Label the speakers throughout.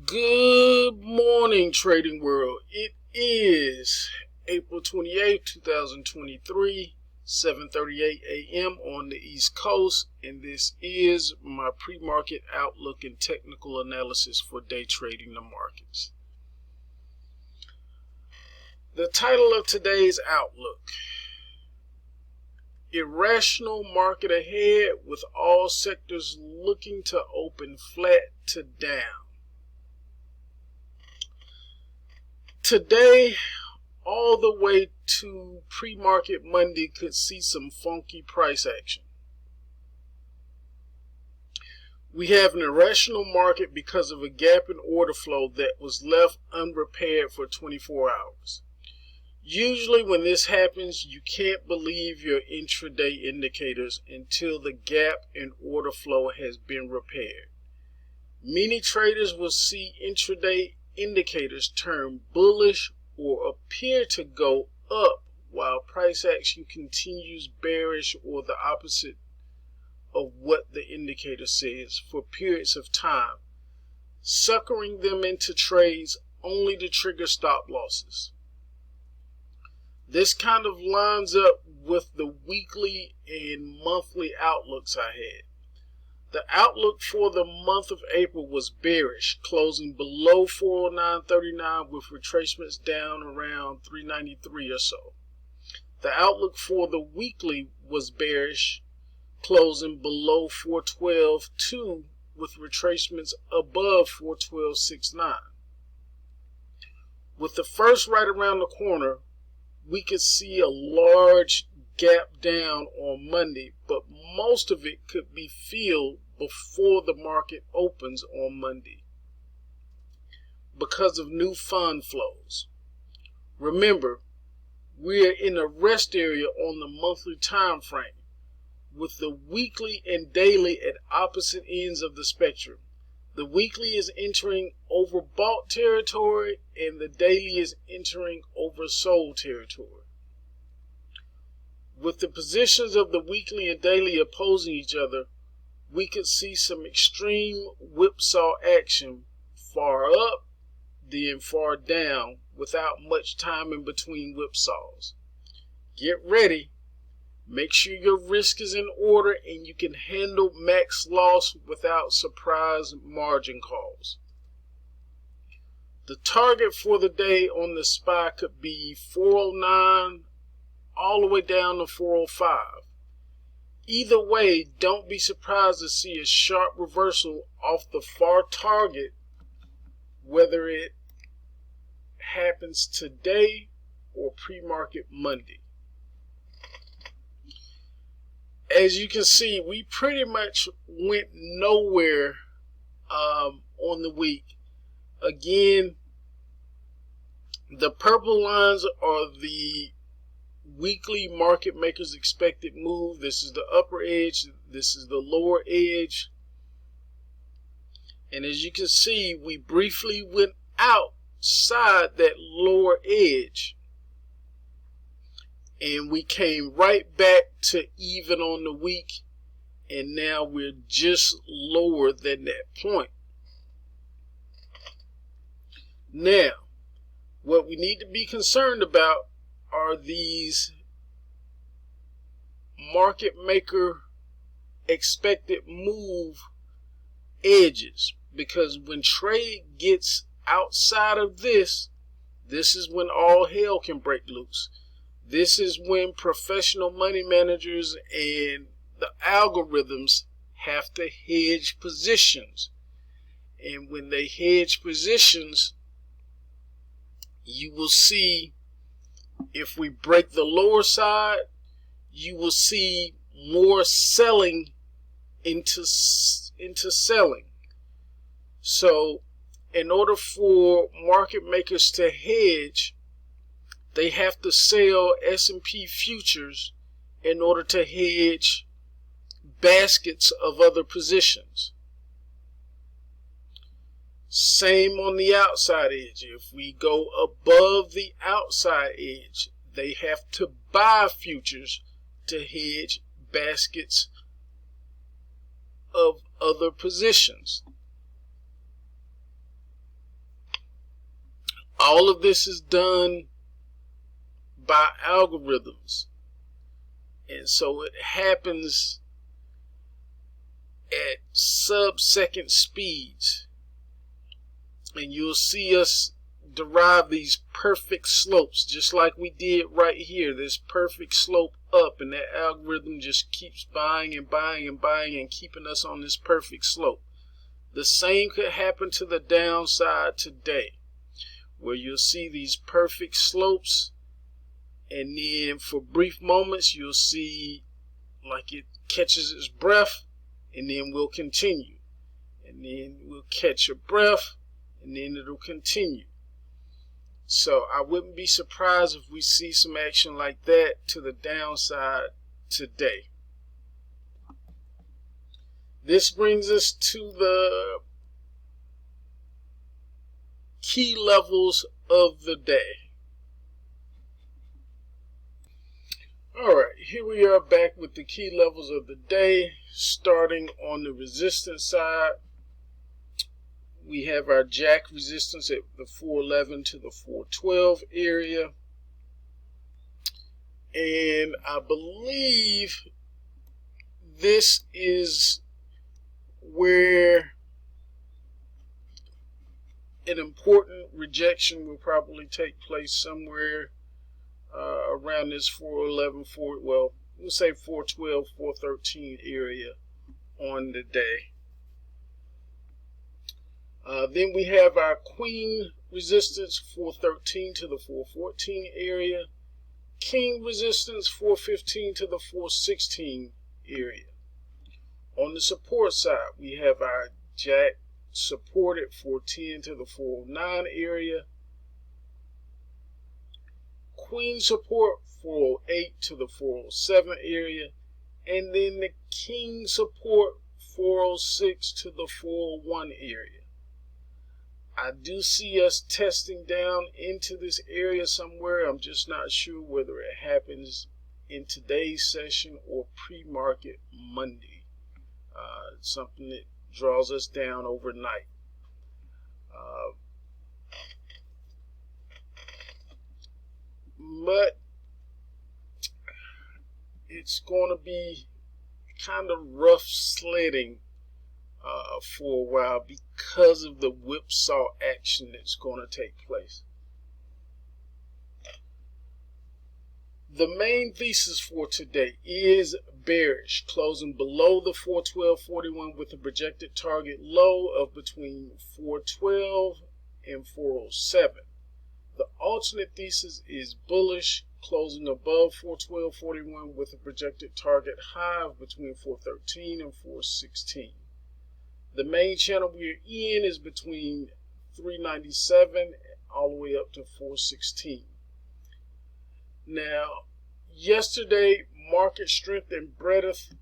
Speaker 1: Good morning, trading world. It is April 28th, 2023, 7:38 a.m. on the East Coast, and this is my pre-market outlook and technical analysis for day trading the markets. The title of today's outlook: Irrational market ahead with all sectors looking to open flat to down. Today, all the way to pre-market Monday, could see some funky price action. We have an irrational market because of a gap in order flow that was left unrepaired for 24 hours. Usually when this happens, you can't believe your intraday indicators until the gap in order flow has been repaired. Many traders will see intraday indicators turn bullish or appear to go up while price action continues bearish or the opposite of what the indicator says for periods of time, suckering them into trades only to trigger stop losses. This kind of lines up with the weekly and monthly outlooks I had. The outlook for the month of April was bearish, closing below 409.39 with retracements down around 393 or so. The outlook for the weekly was bearish, closing below 412.2 with retracements above 412.69. With the first right around the corner, we could see a large gap down on Monday, but most of it could be filled before the market opens on Monday because of new fund flows. Remember, we are in a rest area on the monthly time frame, with the weekly and daily at opposite ends of the spectrum. The weekly is entering overbought territory and the daily is entering oversold territory. With the positions of the weekly and daily opposing each other, we could see some extreme whipsaw action, far up, then far down, without much time in between whipsaws. Get ready. Make sure your risk is in order and you can handle max loss without surprise margin calls. The target for the day on the SPY could be 409 all the way down to 405. Either way, don't be surprised to see a sharp reversal off the far target, whether it happens today or pre-market Monday. As you can see, we pretty much went nowhere on the week. Again, the purple lines are the weekly market makers expected move. This is the upper edge, this is the lower edge, and as you can see, we briefly went outside that lower edge and we came right back to even on the week, and now we're just lower than that point. Now, what we need to be concerned about are these market maker expected move edges, because when trade gets outside of this is when all hell can break loose. This is when professional money managers and the algorithms have to hedge positions, and when they hedge positions, you will see, if we break the lower side, you will see more selling into selling. So in order for market makers to hedge, they have to sell S&P futures in order to hedge baskets of other positions. Same on the outside edge. If we go above the outside edge, they have to buy futures to hedge baskets of other positions. All of this is done by algorithms, and so it happens at sub-second speeds, and you'll see us derive these perfect slopes just like we did right here, this perfect slope up, and that algorithm just keeps buying and buying and buying and keeping us on this perfect slope. The same could happen to the downside today, where you'll see these perfect slopes, and then for brief moments you'll see like it catches its breath, and then we'll continue, and then we'll catch a breath, and then it'll continue. So I wouldn't be surprised if we see some action like that to the downside today. This brings us to the key levels of the day. Alright, here we are back with the key levels of the day. Starting on the resistance side, we have our jack resistance at the 411 to the 412 area. And I believe this is where an important rejection will probably take place, somewhere around this 411, we'll say 412, 413 area on the day. Then we have our queen resistance 413 to the 414 area, king resistance 415 to the 416 area. On the support side, we have our jack support at 410 to the 409 area, queen support 408 to the 407 area, and then the king support 406 to the 401 area. I do see us testing down into this area somewhere. I'm just not sure whether it happens in today's session or pre-market Monday. Something that draws us down overnight. But it's going to be kind of rough sledding for a while because of the whipsaw action that's going to take place. The main thesis for today is bearish, closing below the 412.41 with a projected target low of between 412 and 407. The alternate thesis is bullish, closing above 412.41 with a projected target high of between 413 and 416. The main channel we're in is between 397 all the way up to 416. Now, yesterday, market strength and breadth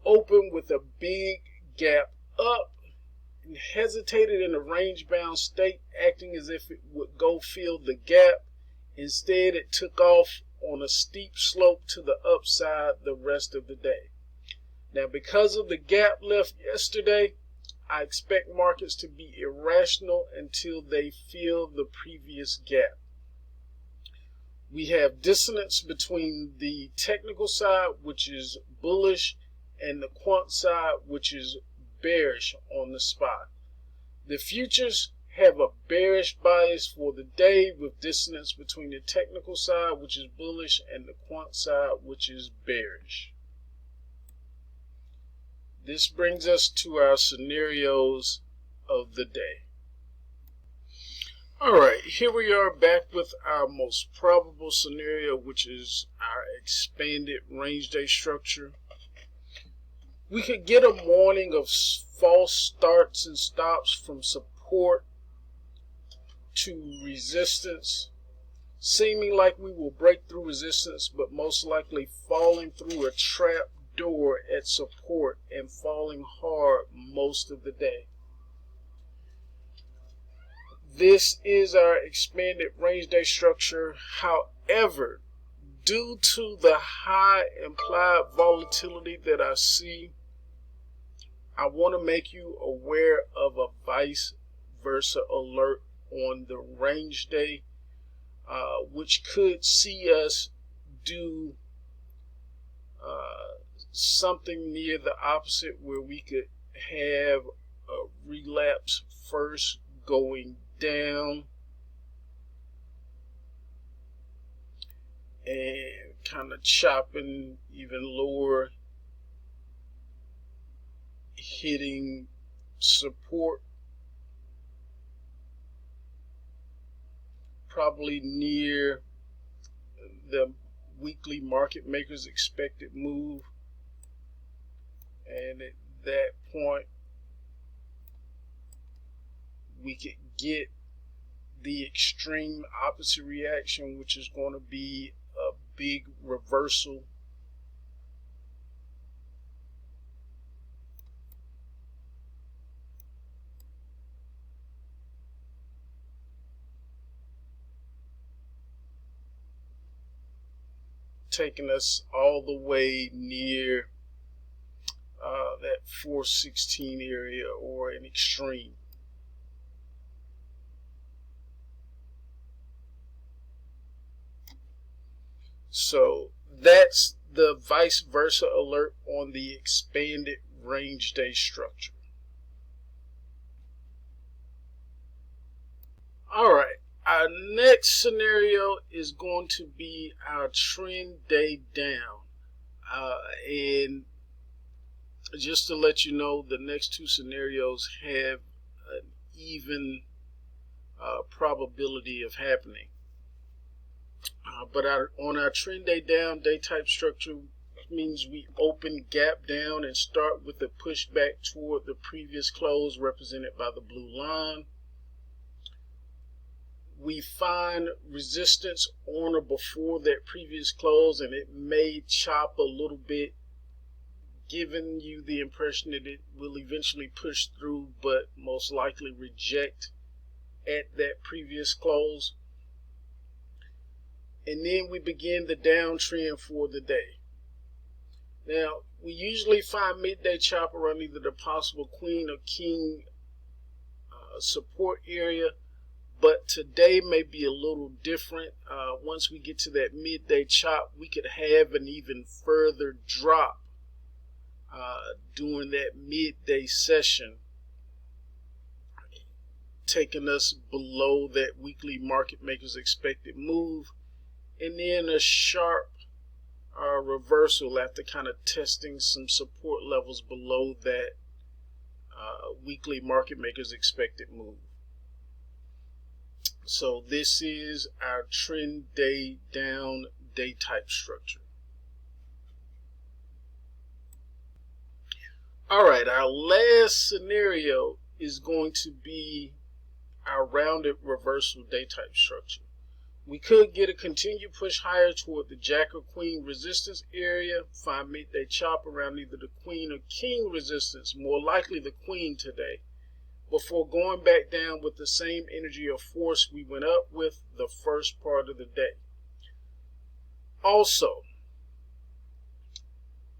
Speaker 1: opened with a big gap up and hesitated in a range-bound state, acting as if it would go fill the gap. Instead, it took off on a steep slope to the upside the rest of the day. Now, because of the gap left yesterday, I expect markets to be irrational until they fill the previous gap. We have dissonance between the technical side, which is bullish, and the quant side, which is bearish on the spot. The futures have a bearish bias for the day, with dissonance between the technical side, which is bullish, and the quant side, which is bearish. This brings us to our scenarios of the day. Alright, here we are back with our most probable scenario, which is our expanded range day structure. We could get a morning of false starts and stops from support to resistance, seeming like we will break through resistance, but most likely falling through a trap door at support and falling hard most of the day. This is our expanded range day structure. However, due to the high implied volatility that I see, I want to make you aware of a vice versa alert on the range day, which could see us do something near the opposite, where we could have a relapse first, going down and kind of chopping even lower, hitting support probably near the weekly market makers expected move, and at that point we could get the extreme opposite reaction, which is going to be a big reversal, taking us all the way near that 416 area, or an extreme. So that's the vice versa alert on the expanded range day structure. All right, our next scenario is going to be our trend day down. And just to let you know, the next two scenarios have an even probability of happening. But on our trend day down, day type structure means we open gap down and start with a pushback toward the previous close, represented by the blue line. We find resistance on or before that previous close, and it may chop a little bit, giving you the impression that it will eventually push through, but most likely reject at that previous close. And then we begin the downtrend for the day. Now, we usually find midday chop around either the possible queen or king support area, but today may be a little different. Once we get to that midday chop, we could have an even further drop during that midday session, taking us below that weekly market makers expected move, and then a sharp reversal after kind of testing some support levels below that weekly market makers expected move. So this is our trend day down day type structure. All right, our last scenario is going to be our rounded reversal day type structure. We could get a continued push higher toward the jack or queen resistance area, find midday chop around either the queen or king resistance, more likely the queen today, before going back down with the same energy or force we went up with the first part of the day. Also,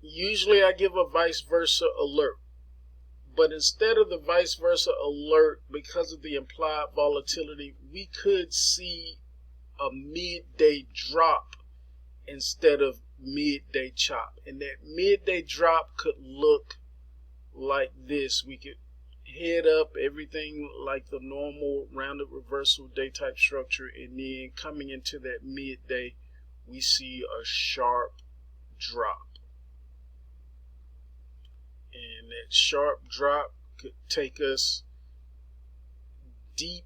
Speaker 1: usually I give a vice versa alert, but instead of the vice versa alert, because of the implied volatility, we could see a midday drop instead of midday chop, and that midday drop could look like this. We could head up, everything like the normal rounded reversal day type structure, and then coming into that midday we see a sharp drop, and that sharp drop could take us deep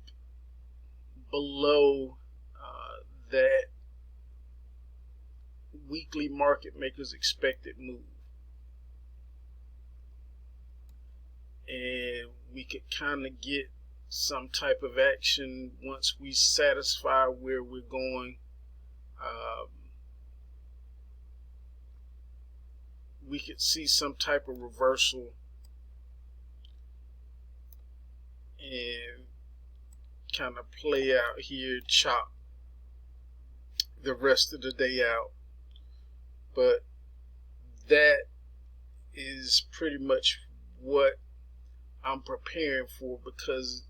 Speaker 1: below that weekly market makers expected move, and we could kind of get some type of action once we satisfy where we're going. We could see some type of reversal and kind of play out here, chop the rest of the day out. But that is pretty much what I'm preparing for, because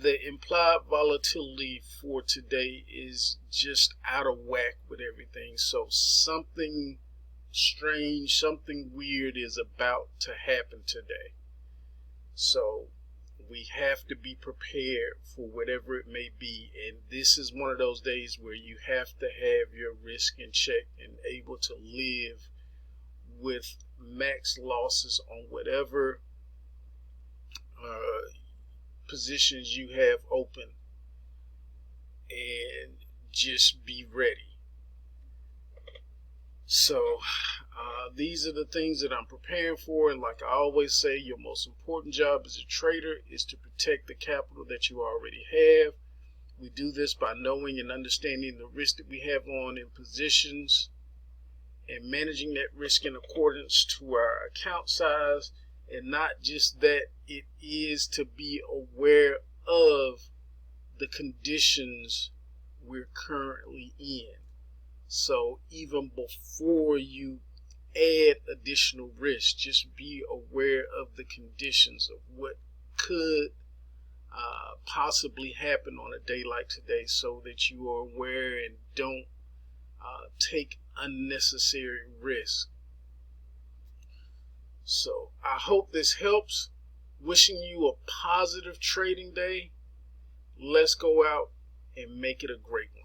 Speaker 1: the implied volatility for today is just out of whack with everything. So something strange, something weird is about to happen today. So we have to be prepared for whatever it may be. And this is one of those days where you have to have your risk in check and able to live with max losses on whatever positions you have open, and just be ready. So these are the things that I'm preparing for, and like I always say, your most important job as a trader is to protect the capital that you already have. We do this by knowing and understanding the risk that we have on in positions and managing that risk in accordance to our account size. And not just that, it is to be aware of the conditions we're currently in. So even before you add additional risk, just be aware of the conditions of what could possibly happen on a day like today, so that you are aware and don't take unnecessary risk. So I hope this helps. Wishing you a positive trading day. Let's go out and make it a great one.